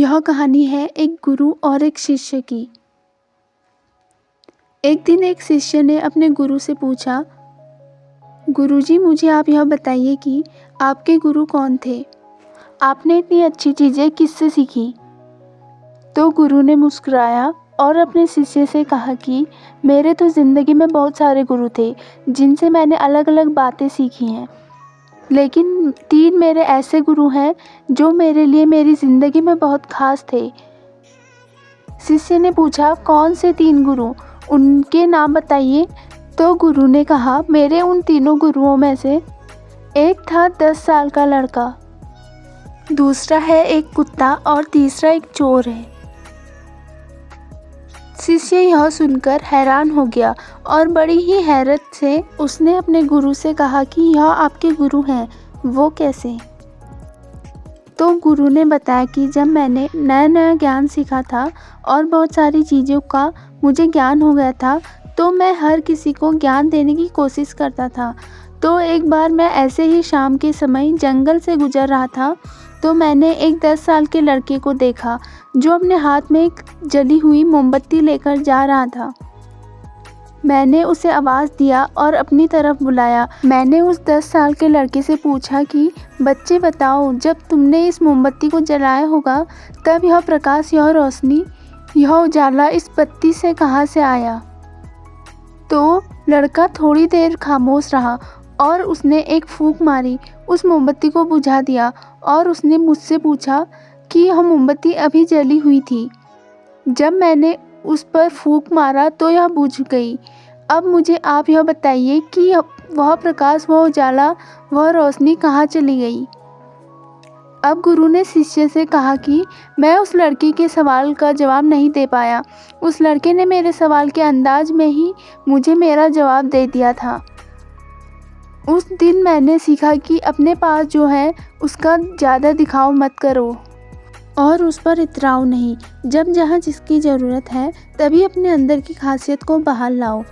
यह कहानी है एक गुरु और एक शिष्य की। एक दिन एक शिष्य ने अपने गुरु से पूछा, गुरुजी मुझे आप यह बताइए कि आपके गुरु कौन थे? आपने इतनी अच्छी चीज़ें किससे सीखी? तो गुरु ने मुस्कुराया और अपने शिष्य से कहा कि मेरे तो ज़िंदगी में बहुत सारे गुरु थे जिनसे मैंने अलग अलग बातें सीखी हैं, लेकिन 3 मेरे ऐसे गुरु हैं जो मेरे लिए मेरी ज़िंदगी में बहुत ख़ास थे। शिष्य ने पूछा, कौन से 3 गुरु? उनके नाम बताइए। तो गुरु ने कहा, मेरे उन तीनों गुरुओं में से एक था 10 साल का लड़का, दूसरा है एक कुत्ता और तीसरा एक चोर है। शिष्य यह सुनकर हैरान हो गया और बड़ी ही हैरत से उसने अपने गुरु से कहा कि यह आपके गुरु हैं, वो कैसे? तो गुरु ने बताया कि जब मैंने नया नया ज्ञान सीखा था और बहुत सारी चीज़ों का मुझे ज्ञान हो गया था, तो मैं हर किसी को ज्ञान देने की कोशिश करता था। तो एक बार मैं ऐसे ही शाम के समय जंगल से गुजर रहा था, तो मैंने एक 10 साल के लड़के को देखा जो अपने हाथ में एक जली हुई मोमबत्ती लेकर जा रहा था। मैंने उसे आवाज़ दिया और अपनी तरफ बुलाया। मैंने उस 10 साल के लड़के से पूछा कि बच्चे बताओ, जब तुमने इस मोमबत्ती को जलाया होगा तब यह प्रकाश, यह रोशनी, यह उजाला इस बत्ती से कहाँ से आया? तो लड़का थोड़ी देर खामोश रहा और उसने एक फूंक मारी, उस मोमबत्ती को बुझा दिया और उसने मुझसे पूछा कि यह मोमबत्ती अभी जली हुई थी। जब मैंने उस पर फूंक मारा तो यह बुझ गई। अब मुझे आप यह बताइए कि वह प्रकाश, वह उजाला, वह रोशनी कहाँ चली गई? अब गुरु ने शिष्य से कहा कि मैं उस लड़के के सवाल का जवाब नहीं दे पाया। उस लड़के ने मेरे सवाल के अंदाज में ही मुझे मेरा जवाब दे दिया था। उस दिन मैंने सीखा कि अपने पास जो है उसका ज़्यादा दिखाव मत करो और उस पर इतराओ नहीं। जब जहाँ जिसकी ज़रूरत है तभी अपने अंदर की खासियत को बाहर लाओ।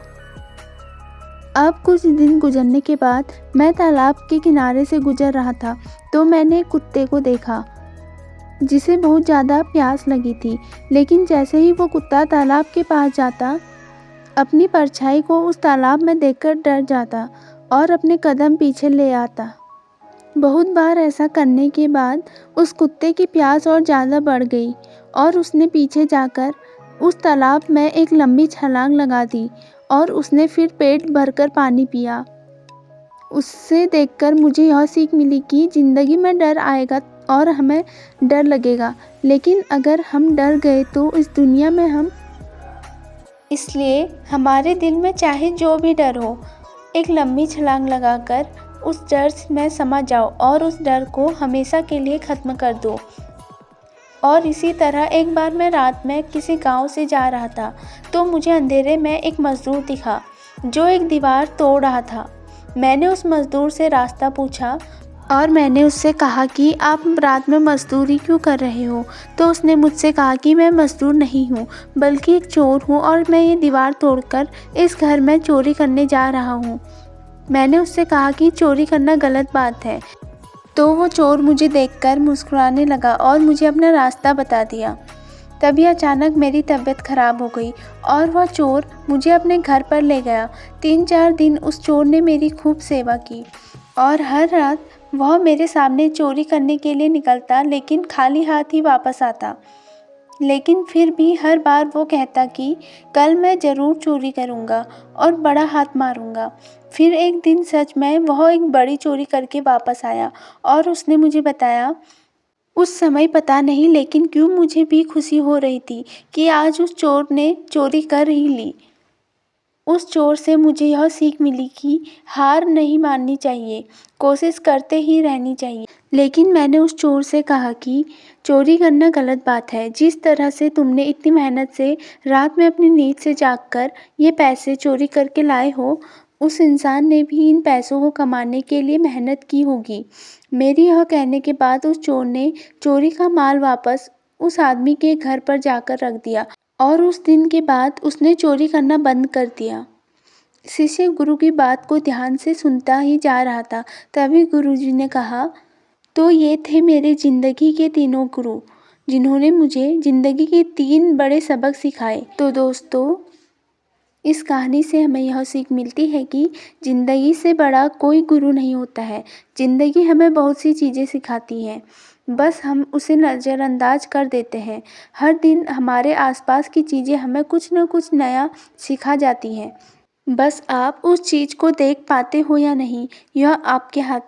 अब कुछ दिन गुजरने के बाद मैं तालाब के किनारे से गुजर रहा था, तो मैंने एक कुत्ते को देखा जिसे बहुत ज़्यादा प्यास लगी थी। लेकिन जैसे ही वो कुत्ता तालाब के पास जाता, अपनी परछाई को उस तालाब में देखकर डर जाता और अपने कदम पीछे ले आता। बहुत बार ऐसा करने के बाद उस कुत्ते की प्यास और ज़्यादा बढ़ गई और उसने पीछे जाकर उस तालाब में एक लंबी छलांग लगा दी और उसने फिर पेट भरकर पानी पिया। उससे देखकर मुझे यह सीख मिली कि ज़िंदगी में डर आएगा और हमें डर लगेगा, लेकिन अगर हम डर गए तो इस दुनिया में हम, इसलिए हमारे दिल में चाहे जो भी डर हो, एक लंबी छलांग लगाकर उस डर में समा जाओ और उस डर को हमेशा के लिए ख़त्म कर दो। और इसी तरह एक बार मैं रात में किसी गांव से जा रहा था, तो मुझे अंधेरे में एक मज़दूर दिखा जो एक दीवार तोड़ रहा था। मैंने उस मज़दूर से रास्ता पूछा और मैंने उससे कहा कि आप रात में मज़दूरी क्यों कर रहे हो? तो उसने मुझसे कहा कि मैं मज़दूर नहीं हूँ, बल्कि एक चोर हूँ और मैं ये दीवार तोड़कर इस घर में चोरी करने जा रहा हूँ। मैंने उससे कहा कि चोरी करना गलत बात है। तो वो चोर मुझे देखकर मुस्कुराने लगा और मुझे अपना रास्ता बता दिया। तभी अचानक मेरी तबीयत खराब हो गई और वह चोर मुझे अपने घर पर ले गया। 3-4 दिन उस चोर ने मेरी खूब सेवा की और हर रात वह मेरे सामने चोरी करने के लिए निकलता, लेकिन खाली हाथ ही वापस आता। लेकिन फिर भी हर बार वो कहता कि कल मैं ज़रूर चोरी करूँगा और बड़ा हाथ मारूँगा। फिर एक दिन सच में वह एक बड़ी चोरी करके वापस आया और उसने मुझे बताया, उस समय पता नहीं लेकिन क्यों मुझे भी खुशी हो रही थी कि आज उस चोर ने चोरी कर ही ली। उस चोर से मुझे यह सीख मिली कि हार नहीं माननी चाहिए, कोशिश करते ही रहनी चाहिए। लेकिन मैंने उस चोर से कहा कि चोरी करना गलत बात है। जिस तरह से तुमने इतनी मेहनत से रात में अपनी नींद से जागकर ये पैसे चोरी करके लाए हो, उस इंसान ने भी इन पैसों को कमाने के लिए मेहनत की होगी। मेरी यह कहने के बाद उस चोर ने चोरी का माल वापस उस आदमी के घर पर जाकर रख दिया और उस दिन के बाद उसने चोरी करना बंद कर दिया। शिष्य गुरु की बात को ध्यान से सुनता ही जा रहा था। तभी गुरुजी ने कहा, तो ये थे मेरे ज़िंदगी के तीनों गुरु जिन्होंने मुझे ज़िंदगी के 3 बड़े सबक सिखाए। तो दोस्तों, इस कहानी से हमें यह सीख मिलती है कि ज़िंदगी से बड़ा कोई गुरु नहीं होता है। ज़िंदगी हमें बहुत सी चीज़ें सिखाती है, बस हम उसे नज़रअंदाज कर देते हैं। हर दिन हमारे आसपास की चीज़ें हमें कुछ न कुछ नया सिखा जाती हैं। बस आप उस चीज़ को देख पाते हो या नहीं, यह आपके हाथ